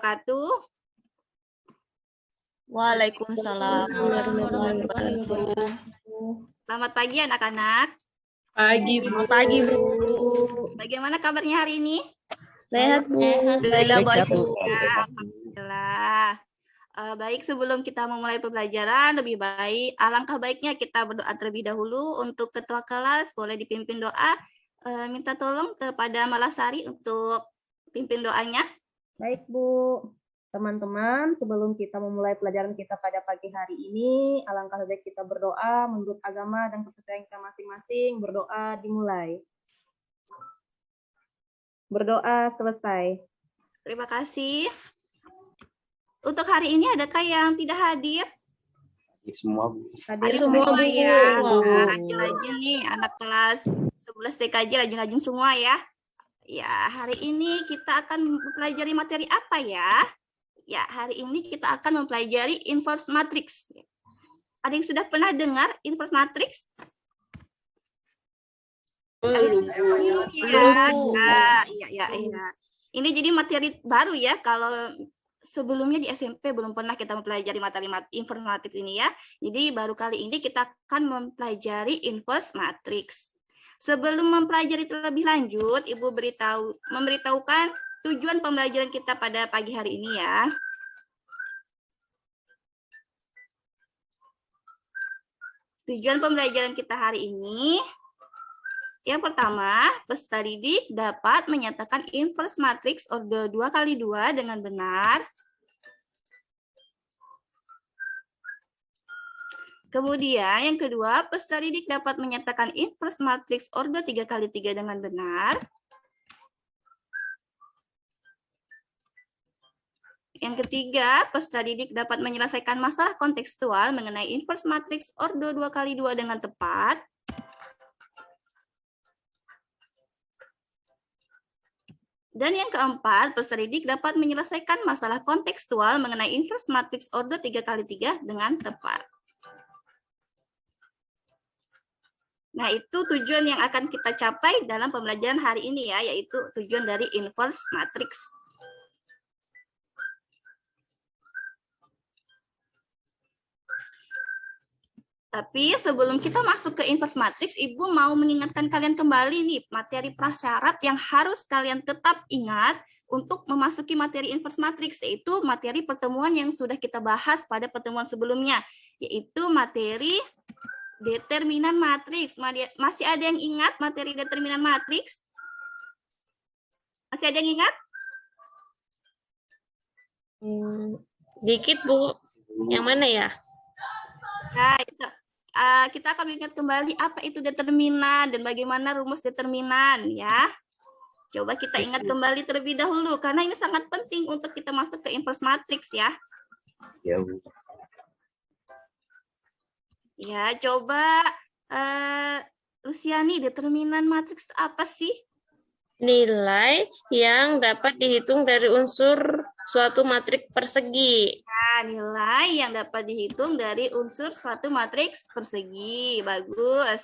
wabarakatuh. Waalaikumsalam warahmatullahi wabarakatuh. Selamat pagi anak-anak. Pagi, Bu. Selamat pagi, Bu. Bagaimana kabarnya hari ini? Sehat, Bu. Alhamdulillah baik, Bu. Alhamdulillah. Baik, sebelum kita memulai pembelajaran, lebih baik, alangkah baiknya kita berdoa terlebih dahulu. Untuk ketua kelas, boleh dipimpin doa. Minta tolong kepada Malasari untuk pimpin doanya. Baik, Bu. Teman-teman, sebelum kita memulai pelajaran kita pada pagi hari ini, alangkah baik kita berdoa menurut agama dan kepercayaan kita masing-masing. Berdoa dimulai. Berdoa selesai. Terima kasih. Untuk hari ini adakah yang tidak hadir? Semua, Bu. Hadir semua, Bu. Ya. Bu. Rajin-rajin nih anak kelas 11 TKJ, rajin-rajin semua ya. Ya, hari ini kita akan mempelajari materi apa ya? Ya, hari ini kita akan mempelajari inverse matrix. Ada yang sudah pernah dengar inverse matrix? Belum, Bu. Belum ya. Iya. Ini jadi materi baru ya. Kalau sebelumnya di SMP belum pernah kita mempelajari materi inverse matrix ini ya. Jadi baru kali ini kita akan mempelajari inverse matrix. Sebelum mempelajari terlebih lanjut, Ibu memberitahukan tujuan pembelajaran kita pada pagi hari ini ya. Tujuan pembelajaran kita hari ini, yang pertama, peserta didik dapat menyatakan inverse matrix order 2x2 dengan benar. Kemudian yang kedua, peserta didik dapat menyatakan inverse matrix order 3x3 dengan benar. Yang ketiga, peserta didik dapat menyelesaikan masalah kontekstual mengenai inverse matrix order 2x2 dengan tepat. Dan yang keempat, peserta didik dapat menyelesaikan masalah kontekstual mengenai inverse matrix order 3x3 dengan tepat. Nah, itu tujuan yang akan kita capai dalam pembelajaran hari ini ya, yaitu tujuan dari inverse matrix. Tapi sebelum kita masuk ke inverse matrix, Ibu mau mengingatkan kalian kembali nih materi prasyarat yang harus kalian tetap ingat untuk memasuki materi inverse matrix, yaitu materi pertemuan yang sudah kita bahas pada pertemuan sebelumnya, yaitu materi determinan matriks. Masih ada yang ingat materi determinan matriks? Masih ada yang ingat? Dikit, Bu. Yang mana ya? Nah, kita akan mengingat kembali apa itu determinan dan bagaimana rumus determinan ya. Coba kita ingat kembali terlebih dahulu karena ini sangat penting untuk kita masuk ke inverse matrix ya. Ya, Bu. Ya, coba Luciani, determinan matriks itu apa sih? Nilai yang dapat dihitung dari unsur suatu matriks persegi. Nah, nilai yang dapat dihitung dari unsur suatu matriks persegi. Bagus.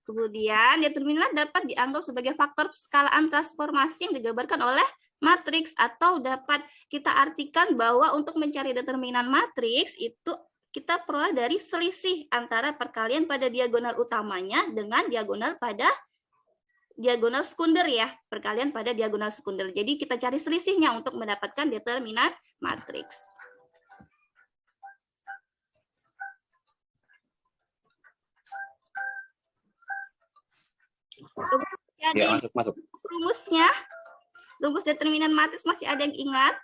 Kemudian, determinan dapat dianggap sebagai faktor skalaan transformasi yang digambarkan oleh matriks, atau dapat kita artikan bahwa untuk mencari determinan matriks itu kita peroleh dari selisih antara perkalian pada diagonal utamanya dengan diagonal pada diagonal sekunder ya, perkalian pada diagonal sekunder. Jadi kita cari selisihnya untuk mendapatkan determinan matriks. Ya, masuk. Rumusnya, rumus determinan matriks masih ada yang ingat?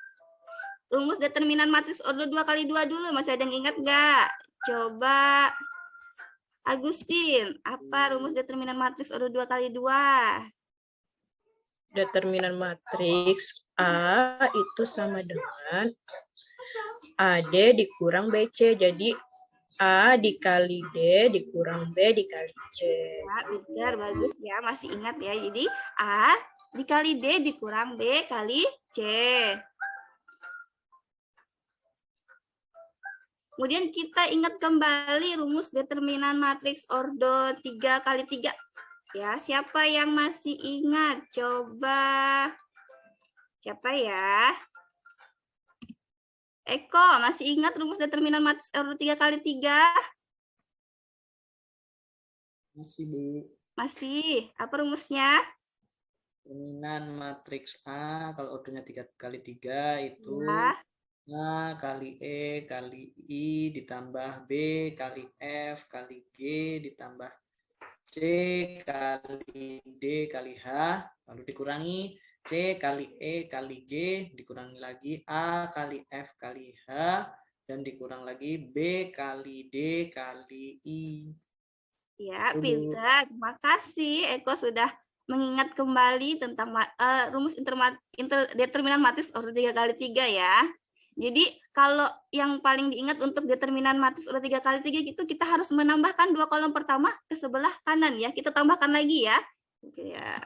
Rumus determinan matriks order 2x2 dulu, masih ada yang ingat nggak? Coba Agustin, apa rumus determinan matriks order 2x2? Determinan matriks A itu sama dengan AD dikurang BC. Jadi A dikali D dikurang B dikali C. Ya, benar, bagus ya, masih ingat ya. Jadi A dikali D dikurang B kali C. Kemudian kita ingat kembali rumus determinan matriks ordo 3x3. Ya, siapa yang masih ingat? Coba Siapa ya? Eko, masih ingat rumus determinan matriks R 3 kali 3? Masih, Bu. Masih. Apa rumusnya? Determinan matriks A kalau ordernya 3 kali 3 itu Ya. A kali E kali I ditambah B kali F kali G ditambah C kali D kali H, lalu dikurangi C kali E kali G, dikurangi lagi A kali F kali H, dan dikurang lagi B kali D kali I. Ya, Itu, Bu. pintar. Terima kasih. Eko sudah mengingat kembali tentang rumus determinan matriks order 3 kali 3 ya. Jadi kalau yang paling diingat untuk determinan matriks order 3 kali 3 itu kita harus menambahkan 2 kolom pertama ke sebelah kanan ya. Kita tambahkan lagi ya. Oke ya.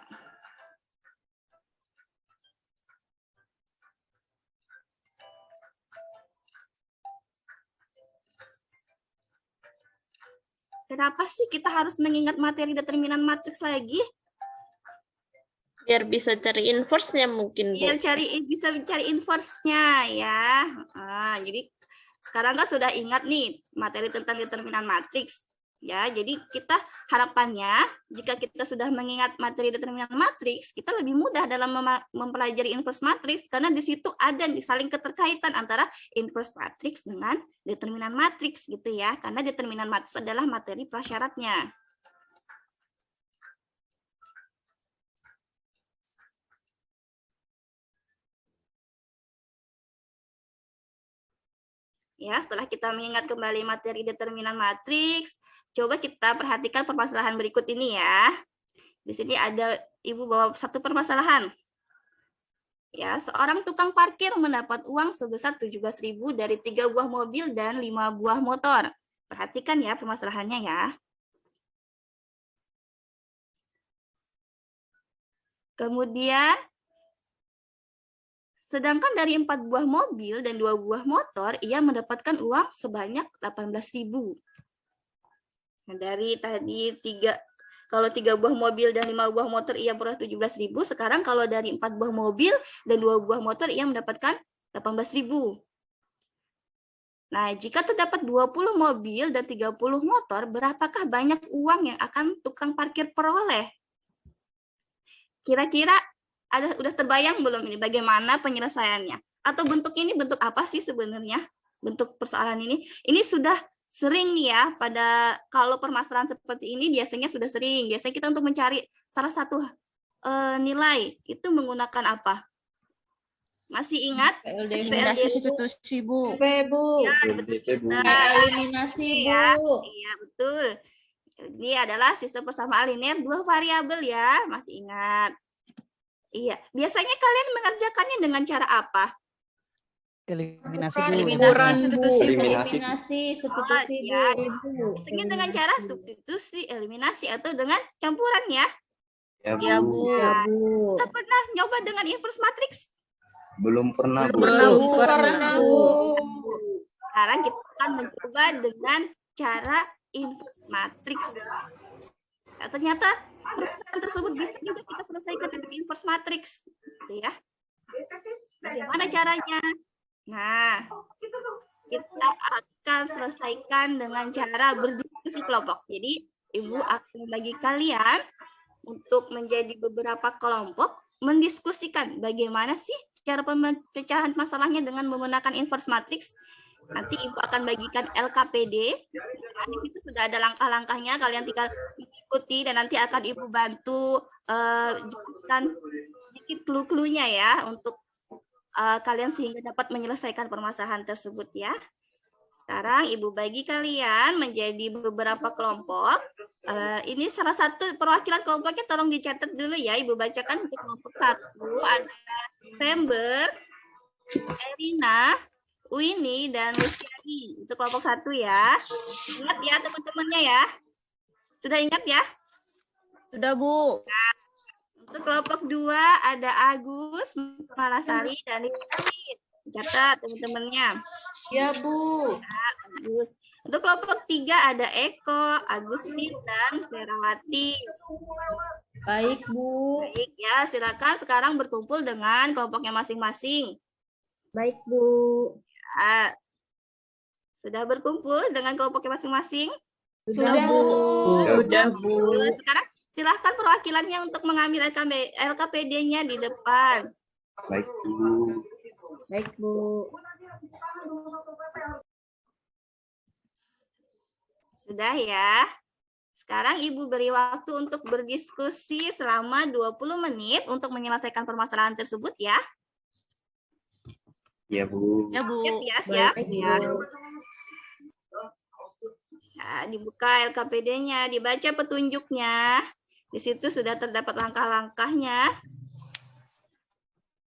Kenapa sih kita harus mengingat materi determinan matriks lagi? Biar bisa cari inverse-nya mungkin, Bu. Biar bisa cari inverse-nya ya. Jadi sekarang kan sudah ingat nih materi tentang determinan matriks. Ya, jadi kita harapannya jika kita sudah mengingat materi determinan matriks, kita lebih mudah dalam mempelajari inverse matriks karena di situ ada saling keterkaitan antara inverse matriks dengan determinan matriks gitu ya. Karena determinan matriks adalah materi prasyaratnya. Ya, setelah kita mengingat kembali materi determinan matriks, coba kita perhatikan permasalahan berikut ini ya. Di sini ada Ibu bawa satu permasalahan. Ya, seorang tukang parkir mendapat uang sebesar 17.000 dari 3 buah mobil dan 5 buah motor. Perhatikan ya permasalahannya ya. Kemudian sedangkan dari 4 buah mobil dan 2 buah motor, ia mendapatkan uang sebanyak 18.000. Nah, dari tadi kalau 3 buah mobil dan 5 buah motor ia peroleh 17.000, sekarang kalau dari 4 buah mobil dan 2 buah motor ia mendapatkan 18.000. Nah, jika terdapat 20 mobil dan 30 motor, berapakah banyak uang yang akan tukang parkir peroleh? Kira-kira udah terbayang belum ini bagaimana penyelesaiannya? Atau bentuk ini bentuk apa sih sebenarnya? Bentuk persoalan ini? Ini sudah sering nih ya, kalau permasalahan seperti ini biasanya sudah sering. Biasanya kita untuk mencari salah satu nilai, itu menggunakan apa? Masih ingat? Eliminasi substitusi, Bu. Ya, betul. Eliminasi, Bu. Iya, betul. Ini adalah sistem persamaan linear 2 variabel ya, masih ingat. Iya, biasanya kalian mengerjakannya dengan cara apa? Eliminasi, Bu. Eliminasi, substitusi, Ya, biasanya dengan cara substitusi, eliminasi, atau dengan campuran ya. Ya, Bu. Ya, kita pernah nyoba dengan inverse matrix? Belum pernah, Bu. Sekarang kita akan mencoba dengan cara inverse matrix. Nah, ternyata permasalahan tersebut bisa juga kita selesaikan dengan inverse matrix, gitu ya. Bagaimana caranya? Nah, kita akan selesaikan dengan cara berdiskusi kelompok. Jadi, Ibu akan bagi kalian untuk menjadi beberapa kelompok mendiskusikan bagaimana sih cara pemecahan masalahnya dengan menggunakan inverse matrix. Nanti Ibu akan bagikan LKPD. Nah, di situ sudah ada langkah-langkahnya, kalian tinggal ikuti dan nanti akan Ibu bantu jelaskan sedikit clue-cluenya ya untuk kalian sehingga dapat menyelesaikan permasalahan tersebut ya. Sekarang Ibu bagi kalian menjadi beberapa kelompok. Ini salah satu perwakilan kelompoknya tolong dicatat dulu ya. Ibu bacakan untuk kelompok 1 ada Fember, Erina, Winnie, dan Luciani. Itu kelompok 1 ya. Ingat ya teman-temannya ya. Sudah ingat ya? Sudah, Bu. Nah, untuk kelompok 2 ada Agus, Malasari, dan Rizky. Catat teman-temannya. Ya, Bu. Agus. Untuk kelompok 3 ada Eko, Agustin, dan Ferawati. Baik, Bu. Baik ya, silakan sekarang berkumpul dengan kelompoknya masing-masing. Baik, Bu. Ah, sudah berkumpul dengan kelompoknya masing-masing? Sudah, Bu. Sudah, Bu. Sekarang silahkan perwakilannya untuk mengambil LKPD-nya di depan. Baik, Bu. Baik, Bu. Sudah ya. Sekarang Ibu beri waktu untuk berdiskusi selama 20 menit untuk menyelesaikan permasalahan tersebut ya. Ya, Bu. Ya, Bu. Siap ya, siap. Baik, Ya. Bu. Nah, dibuka LKPD-nya, dibaca petunjuknya. Di situ sudah terdapat langkah-langkahnya.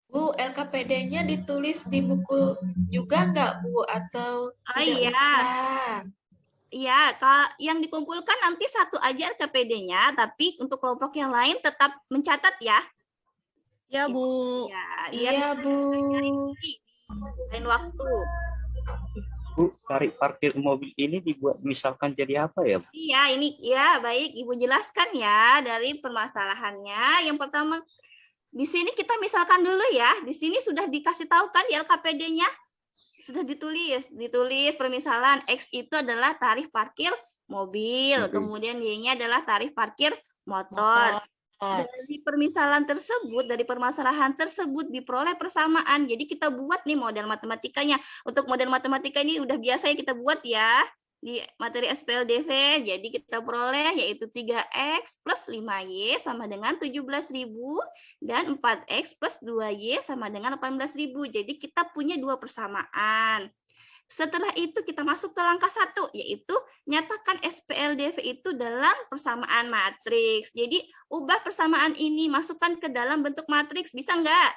Bu, LKPD-nya ditulis di buku juga nggak, Bu? Atau tidak iya. usah? Iya, kalau yang dikumpulkan nanti satu aja LKPD-nya, tapi untuk kelompok yang lain tetap mencatat ya. Ya, Bu. Ya, Iya, Bu. lain waktu. Bu, tarif parkir mobil ini dibuat misalkan jadi apa ya, Bu? Iya, ini ya baik Ibu jelaskan ya dari permasalahannya. Yang pertama di sini kita misalkan dulu ya. Di sini sudah dikasih tahu kan di LKPD-nya sudah ditulis permisalan X itu adalah tarif parkir mobil, kemudian Y-nya adalah tarif parkir motor. Dari permisalan tersebut, dari permasalahan tersebut diperoleh persamaan. Jadi kita buat nih model matematikanya. Untuk model matematika ini udah biasa ya kita buat ya di materi SPLDV. Jadi kita peroleh yaitu 3X plus 5Y sama dengan 17.000 dan 4X plus 2Y sama dengan 18.000. Jadi kita punya dua persamaan. Setelah itu kita masuk ke langkah 1, yaitu nyatakan SPLDV itu dalam persamaan matriks. Jadi ubah persamaan ini, masukkan ke dalam bentuk matriks. Bisa nggak?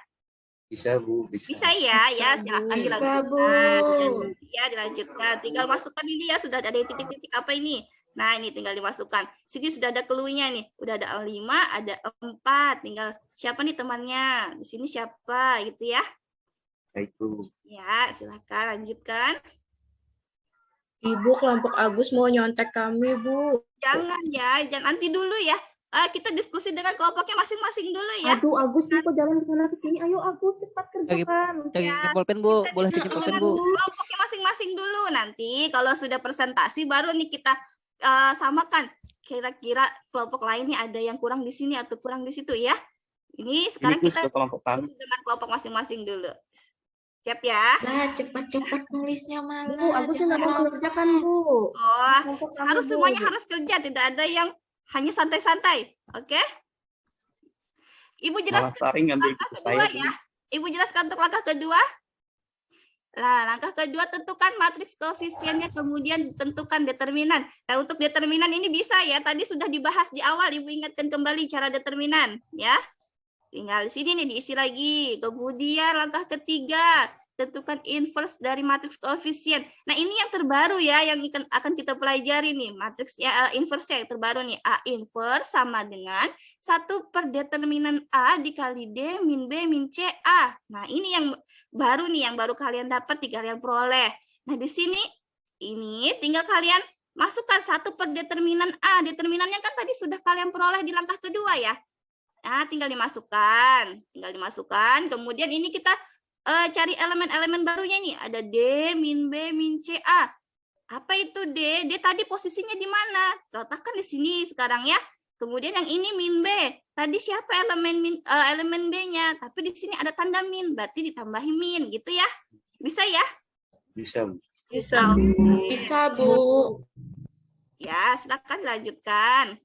Bisa, Bu. Bisa. Bisa ya, ya silakan Bisa, dilanjutkan. Bu. Ya dilanjutkan. Tinggal masukkan ini ya, sudah ada titik-titik apa ini? Nah ini tinggal dimasukkan. Sini sudah ada clue-nya nih. Udah ada 5, ada 4. Tinggal siapa nih temannya? Di sini siapa gitu ya? Baik, Bu. Ya, silakan lanjutkan. Ibu, kelompok Agus mau nyontek kami, Bu. Jangan ya, jangan nanti dulu ya. Kita diskusi dengan kelompoknya masing-masing dulu ya. Aduh, Agus nih kok jalan ke sana ke sini. Ayo Agus, cepat kerjakan. Lagi pulpen, Bu. Boleh Kita pinjam pulpen, dengan Bu. kelompoknya masing-masing dulu. Nanti kalau sudah presentasi baru nih kita samakan. Kira-kira kelompok lainnya ada yang kurang di sini atau kurang di situ ya. Ini sekarang Ini kita ke kelompok kami. diskusi dengan kelompok masing-masing dulu. Siap ya? Lah, cepat-cepat nulisnya malah. Bu, Agus nggak mau kerjakan, Bu. Oh, Kelompok kami, harus Bu. semuanya harus kerja, tidak ada yang hanya santai-santai. Oke? Ibu Malah jelaskan sering ngambil langkah buku kedua saya. ya. Ibu jelaskan untuk langkah kedua. Nah, langkah kedua tentukan matriks koefisiennya, kemudian tentukan determinan. Nah, untuk determinan ini bisa ya, tadi sudah dibahas di awal, Ibu ingatkan kembali cara determinan ya. Tinggal di sini nih diisi lagi. Kemudian langkah ketiga, tentukan inverse dari matriks koefisien. Nah, ini yang terbaru ya yang akan kita pelajari nih. Matriks ya inverse yang terbaru nih. A inverse sama dengan 1 per determinan A dikali D min B min C A. Nah, ini yang baru nih, yang baru kalian dapat, kalian peroleh. Nah, di sini ini tinggal kalian masukkan 1 per determinan A. Determinannya kan tadi sudah kalian peroleh di langkah kedua ya. Nah, tinggal dimasukkan. Kemudian ini kita cari elemen-elemen barunya nih. Ada D, min B, min C, A. Apa itu D? D tadi posisinya di mana? Letakkan di sini sekarang ya. Kemudian yang ini min B. Tadi siapa elemen B-nya? Tapi di sini ada tanda min, berarti ditambahi min gitu ya. Bisa ya? Bisa, Bu. Bisa. Bisa, Bu. Ya, silakan lanjutkan.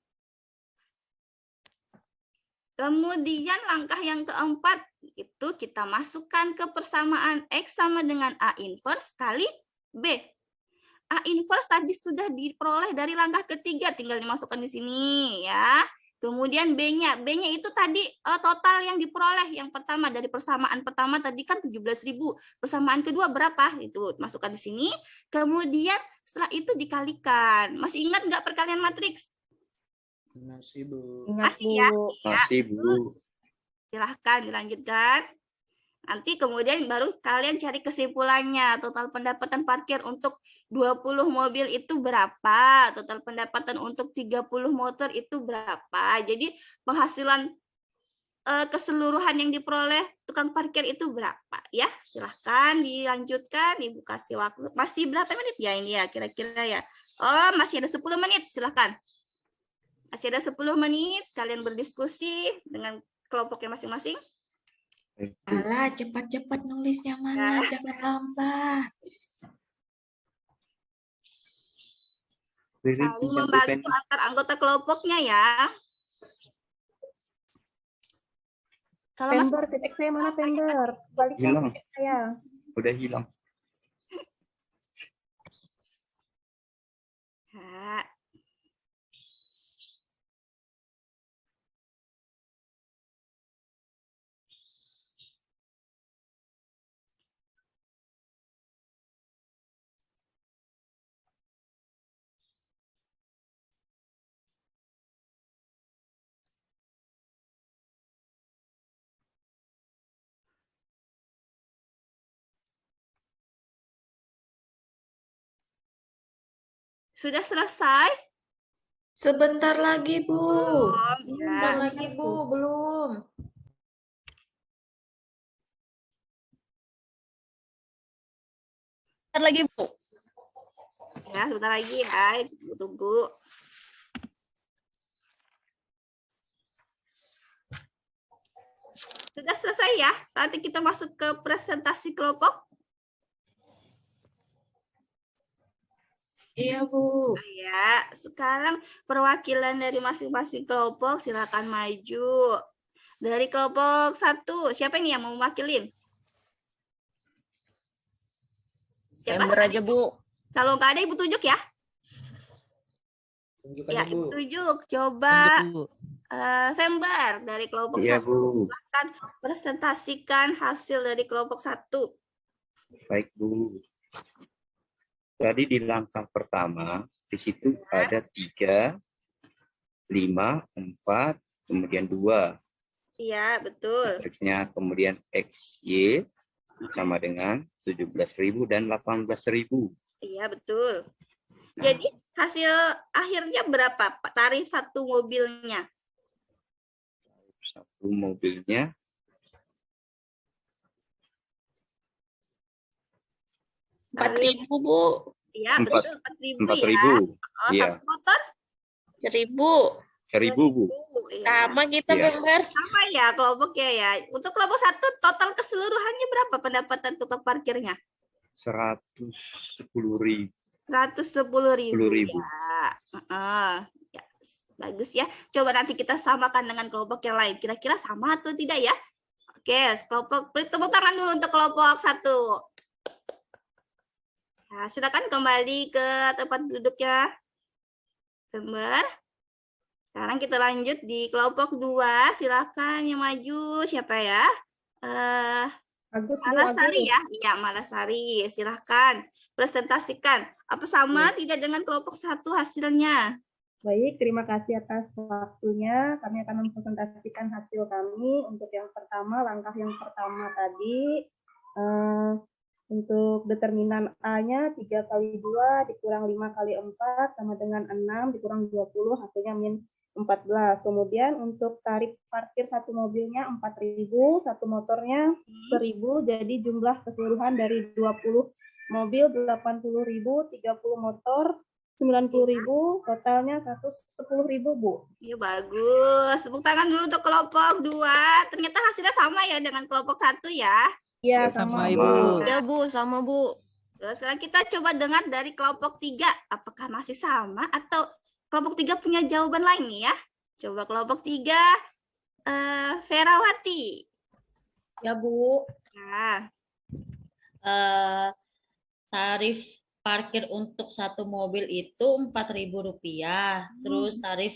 Kemudian langkah yang keempat itu kita masukkan ke persamaan X sama dengan A inverse kali B. A inverse tadi sudah diperoleh dari langkah ketiga, tinggal dimasukkan di sini ya. Kemudian B-nya itu tadi total yang diperoleh. Yang pertama dari persamaan pertama tadi kan 17.000. Persamaan kedua berapa? Itu masukkan di sini. Kemudian setelah itu dikalikan. Masih ingat nggak perkalian matriks? Masih, Bu. Ingat, Masih ya? Bu. Masih, Bu. Terus, silahkan dilanjutkan. Nanti kemudian baru kalian cari kesimpulannya, total pendapatan parkir untuk 20 mobil itu berapa, total pendapatan untuk 30 motor itu berapa. Jadi penghasilan keseluruhan yang diperoleh tukang parkir itu berapa ya. Silahkan dilanjutkan, Ibu kasih waktu. Masih berapa menit ya ini ya kira-kira ya? Oh, masih ada 10 menit, silahkan. Masih ada 10 menit, kalian berdiskusi dengan kelompoknya masing-masing. Alah, cepat-cepat nulisnya mana, jangan lambat. Saling membantu antar anggota kelompoknya ya. Kalau Mas Pember, titik saya mana Pember? Balik ke Hilang. titik saya. Udah hilang. Ya. Sudah selesai? Sebentar lagi, Bu. Belum. Sebentar Ya. lagi, Bu. Belum. Bentar lagi, Bu. Ya, sebentar lagi ya. Tunggu. Sudah selesai ya? Nanti kita masuk ke presentasi kelompok. Iya, Bu. Ya, sekarang perwakilan dari masing-masing kelompok silakan maju. Dari kelompok 1, siapa ini yang mau mewakilin? Siapa? Pember aja, Bu. Kalau nggak ada Ibu tunjuk ya. Tunjukkan Ya, Bu. Ibu tunjuk. Coba Lanjut, Bu. Fembar dari kelompok Iya, 1. Bu. Silahkan presentasikan hasil dari kelompok 1. Baik, Bu. Tadi di langkah pertama, di situ ada 3, 5, 4, kemudian 2. Iya, betul. Matriksnya kemudian X, Y sama dengan 17.000 dan 18.000. Iya, betul. Jadi hasil akhirnya berapa Pak? Tarif satu mobilnya? Satu mobilnya 4.000, Bu. Iya, Empat- betul. 4.000 ya. 4.000. Oh, Iya. satu motor 1.000. 1.000, Bu. Iya. Sama kita, Iya. Pember. Sama ya kelompoknya ya. Untuk kelompok 1 total keseluruhannya berapa pendapatan tukang parkirnya? 110.000. 110.000 10.000. ya. Ya. Bagus ya. Coba nanti kita samakan dengan kelompok yang lain. Kira-kira sama atau tidak ya? Oke, kelompok beri tepuk tangan dulu untuk kelompok 1. Nah, silakan kembali ke tempat duduknya. Pember. Sekarang kita lanjut di kelompok 2. Silakan yang maju. Siapa ya? Agus, Bu, Malasari Agus. ya? Iya, Malasari. Silahkan presentasikan. Apa sama tidak dengan kelompok 1 hasilnya? Baik, terima kasih atas waktunya. Kami akan mempresentasikan hasil kami. Untuk yang pertama, langkah yang pertama tadi, untuk determinan A-nya 3 kali 2 dikurang 5 kali 4 sama dengan 6 dikurang 20, hasilnya min 14. Kemudian untuk tarif parkir satu mobilnya 4.000, satu motornya 1.000, jadi jumlah keseluruhan dari 20 mobil 80.000, 30 motor 90.000, totalnya 110.000, Bu. Iya, bagus. Tepuk tangan dulu untuk kelompok 2. Ternyata hasilnya sama ya dengan kelompok 1 ya. Iya, Sama, sama, Ibu. Ya, Bu. Sama, Bu. Terus sekarang kita coba dengar dari kelompok 3. Apakah masih sama atau kelompok 3 punya jawaban lain nih ya? Coba kelompok 3, Ferawati. Ya, Bu. Nah, Tarif parkir untuk satu mobil itu Rp4.000. Terus tarif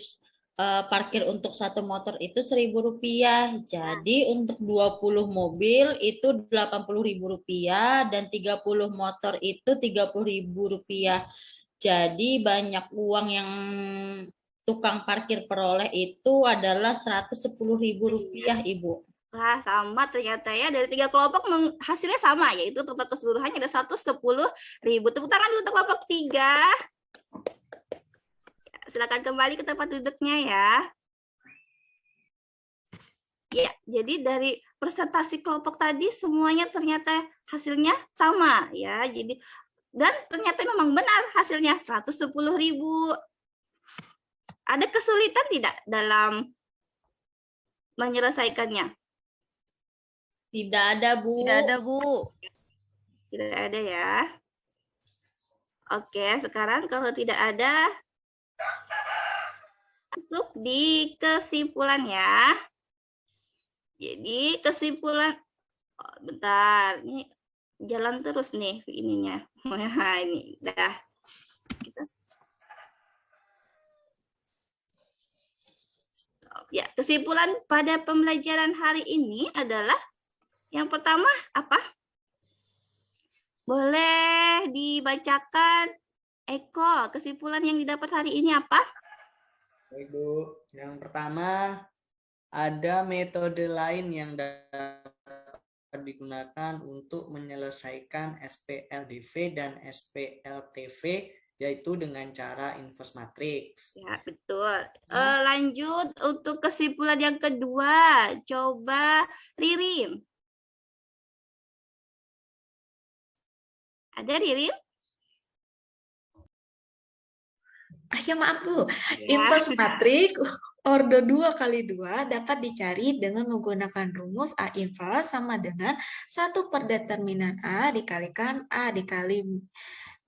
parkir untuk satu motor itu Rp1.000. Jadi untuk 20 mobil itu Rp80.000 dan 30 motor itu Rp30.000. Jadi banyak uang yang tukang parkir peroleh itu adalah Rp110.000, Ibu. Wah, sama ternyata ya. Dari 3 kelompok hasilnya sama, yaitu total keseluruhannya ada 110.000. Tepuk tangan dulu untuk kelompok 3. Silakan kembali ke tempat duduknya ya. Ya, jadi dari presentasi kelompok tadi semuanya ternyata hasilnya sama ya. Jadi dan ternyata memang benar hasilnya 110.000. Ada kesulitan tidak dalam menyelesaikannya? Tidak ada, Bu. Tidak ada, Bu. Tidak ada ya. Oke, sekarang kalau tidak ada, masuk di kesimpulan ya. Jadi kesimpulan, oh, bentar, ini jalan terus nih ininya. Nah, ini dah. Stop. Ya, kesimpulan pada pembelajaran hari ini adalah yang pertama apa? Boleh dibacakan Eko, kesimpulan yang didapat hari ini apa? Baik, Bu. Yang pertama, ada metode lain yang dapat digunakan untuk menyelesaikan SPLDV dan SPLTV, yaitu dengan cara inverse matrix. Ya, betul. Lanjut untuk kesimpulan yang kedua. Coba Ririn. Ada Ririn? Ya maaf Bu, Ya. inverse matrix ordo 2 kali 2 dapat dicari dengan menggunakan rumus A inverse sama dengan 1 per determinan A dikalikan A dikali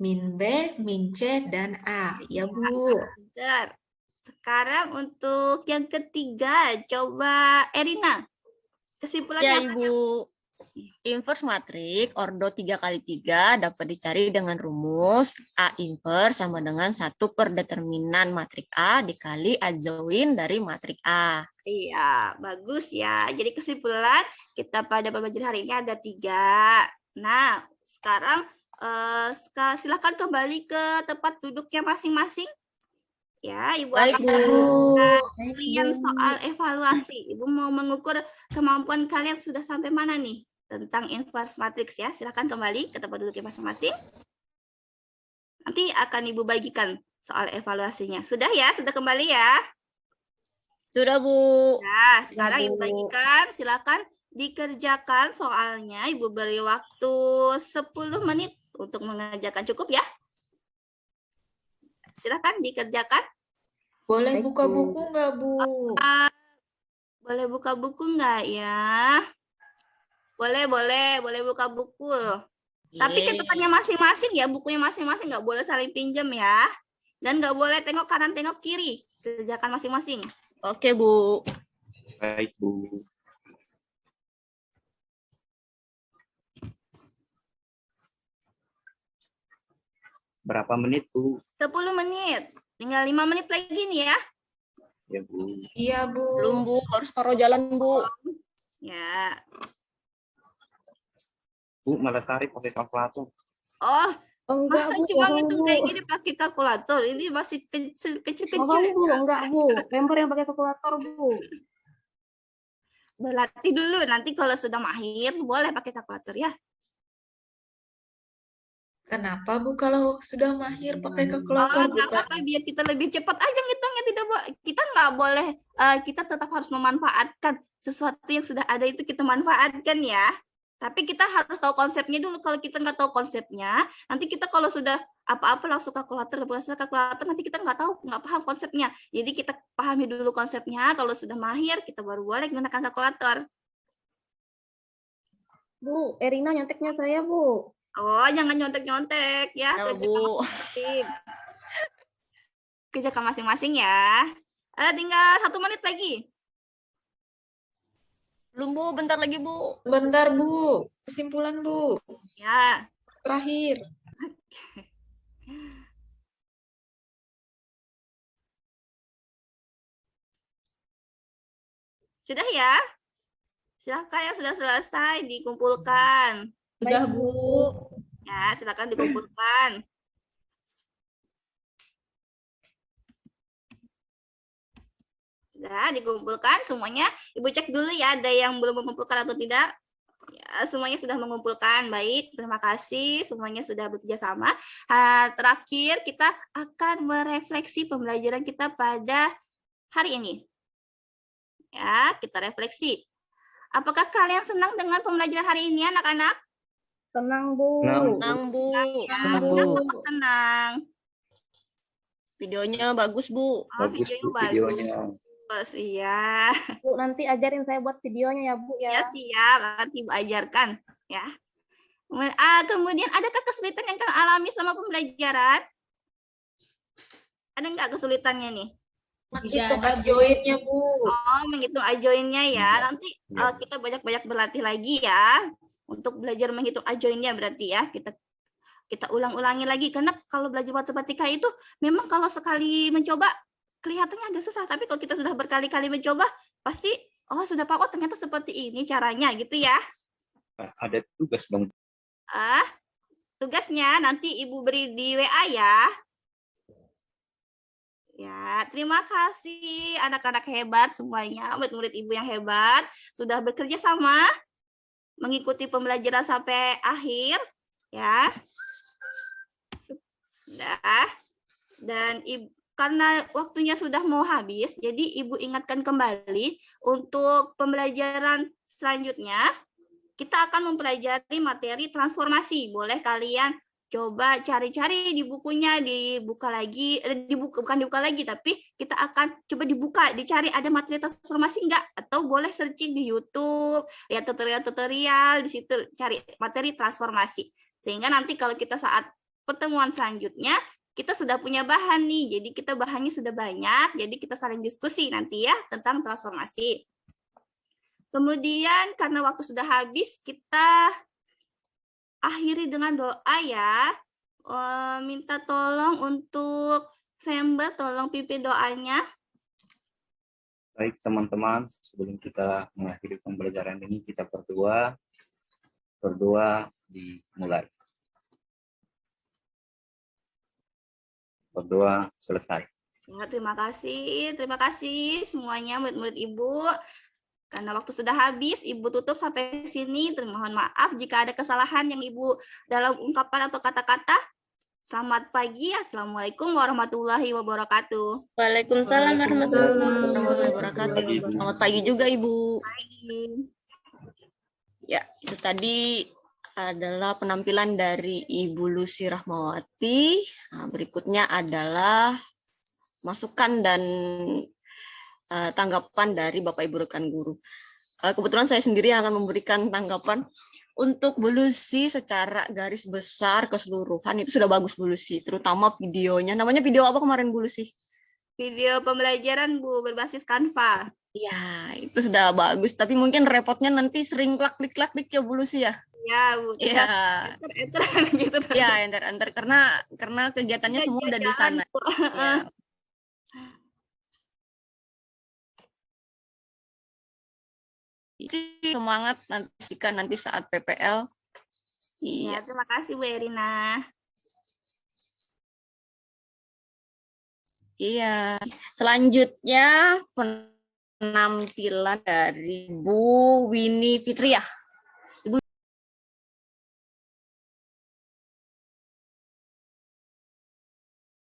min B, min C, dan A. Ya Bu. Bentar. Sekarang untuk yang ketiga, coba Erina. Kesimpulannya Ya, apa? Ibu. Inverse matrix ordo 3 kali 3 dapat dicari dengan rumus A inverse sama dengan 1 per determinan matrik A dikali adjoin dari matrik A. Iya, bagus ya. Jadi kesimpulan kita pada pembelajaran hari ini ada 3. Nah, sekarang silakan kembali ke tempat duduknya masing-masing. Ya, Ibu Baik, akan Bu. kalian soal evaluasi. Ibu mau mengukur kemampuan kalian sudah sampai mana nih tentang inverse matrix ya. Silakan kembali ke tempat duduknya masing-masing. Nanti akan Ibu bagikan soal evaluasinya. Sudah ya? Sudah kembali ya? Sudah, Bu. Nah, sekarang Bu. Ibu bagikan. Silakan dikerjakan soalnya. Ibu beri waktu 10 menit untuk mengerjakan. Cukup ya? Silakan dikerjakan. Boleh Baik, buka Bu. buku nggak Bu? Boleh buka buku nggak ya? Boleh buka buku. Tapi catatannya masing-masing ya, bukunya masing-masing, nggak boleh saling pinjam ya. Dan nggak boleh tengok kanan, tengok kiri. Kerjakan masing-masing. Oke, Bu. Baik, Bu. Berapa menit, Bu? 10 menit. Tinggal 5 menit lagi nih ya. Ya, Bu. Iya Bu. Belum, Bu. Harus taruh jalan, Bu. Ya. Bu, malah tarik pakai kalkulator. Oh, Enggak, masa Bu. cuma Bohong, ngitung Bu. kayak gini pakai kalkulator? Ini masih kecil-kecil. Bohong, Bu. Enggak, Bu. Member yang pakai kalkulator, Bu. Berlatih dulu. Nanti kalau sudah mahir, boleh pakai kalkulator ya. Kenapa Bu kalau sudah mahir pakai Oh, kalkulator nggak bukan? apa-apa, biar kita lebih cepat aja ngitungnya. Kita nggak boleh, kita tetap harus memanfaatkan sesuatu yang sudah ada itu kita manfaatkan ya. Tapi kita harus tahu konsepnya dulu. Kalau kita nggak tahu konsepnya, nanti kita kalau sudah apa-apa langsung kalkulator, nanti kita nggak tahu, nggak paham konsepnya. Jadi kita pahami dulu konsepnya. Kalau sudah mahir, kita baru boleh menggunakan kalkulator. Bu, Erina nyonteknya saya, Bu. Oh, jangan nyontek-nyontek ya. Ya, Bu. Kerjakan masing-masing ya. Tinggal 1 menit lagi. Belum, Bu. Bentar lagi, Bu. Bentar Bu. Kesimpulan Bu. Ya. Terakhir. Sudah ya? Silakan yang sudah selesai dikumpulkan. Sudah, Bu. Ya, silakan dikumpulkan. Sudah dikumpulkan semuanya. Ibu cek dulu ya, ada yang belum mengumpulkan atau tidak. Ya, semuanya sudah mengumpulkan. Baik, terima kasih. Semuanya sudah bekerja sama. Terakhir, kita akan merefleksi pembelajaran kita pada hari ini. Ya, kita refleksi. Apakah kalian senang dengan pembelajaran hari ini, anak-anak? Senang, Bu. Senang, Bu. Kenapa senang? Videonya bagus, Bu. Bagus Bu videonya. Bagus, iya. Bu, nanti ajarin saya buat videonya ya, Bu Ya, ya. siap. Nanti Ibu ajarkan. Ya. Kemudian, adakah kesulitan yang kalian alami selama pembelajaran? Ada nggak kesulitannya nih? Menghitung ajoinnya, Bu. Oh, menghitung ajoinnya ya. Nanti kita banyak-banyak berlatih lagi ya. Untuk belajar menghitung ajoinnya berarti ya. Kita ulang-ulangi lagi. Karena kalau belajar matematika itu memang kalau sekali mencoba kelihatannya agak susah. Tapi kalau kita sudah berkali-kali mencoba, pasti sudah paham, ternyata seperti ini caranya gitu ya. Ada tugas dong. Tugasnya nanti Ibu beri di WA ya. Ya, terima kasih anak-anak hebat semuanya, murid-murid Ibu yang hebat, sudah bekerja sama mengikuti pembelajaran sampai akhir, ya. Sudah. Dan karena waktunya sudah mau habis, jadi Ibu ingatkan kembali untuk pembelajaran selanjutnya, kita akan mempelajari materi transformasi. Boleh kalian coba cari-cari di bukunya, dibuka lagi, bukan dibuka lagi, tapi kita akan coba dicari ada materi transformasi enggak, atau boleh searching di YouTube, lihat tutorial-tutorial, di situ cari materi transformasi. Sehingga nanti kalau kita saat pertemuan selanjutnya, kita sudah punya bahan nih, jadi kita bahannya sudah banyak, jadi kita saling diskusi nanti ya tentang transformasi. Kemudian karena waktu sudah habis, kita akhiri dengan doa ya. Minta tolong untuk Fember, tolong pimpin doanya. Baik teman-teman, sebelum kita mengakhiri pembelajaran ini, kita berdoa. Berdoa dimulai. Berdoa selesai. Ya, terima kasih semuanya murid-murid Ibu. Karena waktu sudah habis, Ibu tutup sampai sini. Termohon maaf jika ada kesalahan yang Ibu dalam ungkapan atau kata-kata. Selamat pagi. Assalamualaikum warahmatullahi wabarakatuh. Waalaikumsalam warahmatullahi wabarakatuh. Selamat pagi juga, Ibu. Pagi. Ya, itu tadi adalah penampilan dari Ibu Lucy Rahmawati. Nah, berikutnya adalah masukan dan tanggapan dari Bapak Ibu rekan guru. Kebetulan saya sendiri yang akan memberikan tanggapan untuk Bu Lucy secara garis besar keseluruhan itu sudah bagus Bu Lucy, terutama videonya. Namanya video apa kemarin Bu Lucy? Video pembelajaran Bu berbasis Canva. Ya, itu sudah bagus, tapi mungkin repotnya nanti sering klik-klik ya Bu Lucy ya. Ya, Bu. Ya. Enter gitu. Ya, enter karena kegiatannya semua udah di sana. Ya. Semangat nanti saat PPL. Iya, terima kasih Bu Erina. Iya. Selanjutnya penampilan dari Bu Winnie Fitriah.